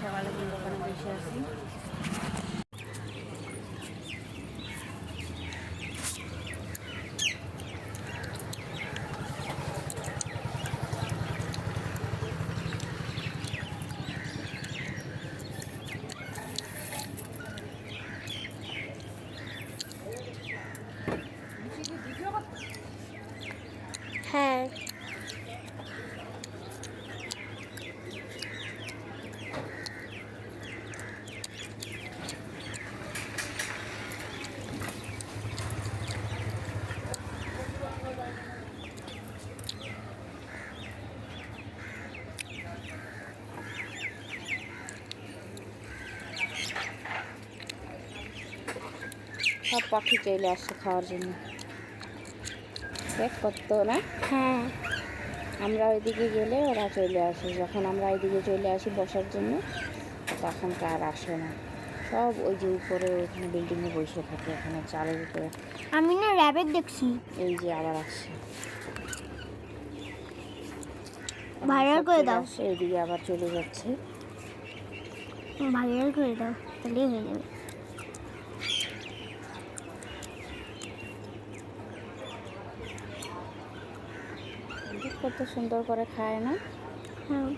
সকালে কিন্তু ওখানে বসে আছি। হ্যাঁ সব পাখি চলে আসছে খাওয়ার জন্য। দেখ কত না। হ্যাঁ আমরা ওইদিকে গেলে ওরা চলে আসে, যখন আমরা এইদিকে চলে আসি বসার জন্য তখন আর আসে না। সব ওই যে উপরে ওখানে বিল্ডিংয়ে বসে থাকে, ওখানে চালের উপরে। আমি না র্যাবেট দেখছি। এই যে আবার আসছে, ভাইরাল সব করে চলে দাও, আসছে, এইদিকে আবার চলে যাচ্ছে। ভাইরাল করে দাও, তাহলেই হয়ে যাবে। কত সুন্দর করে খায় না। হ্যাঁ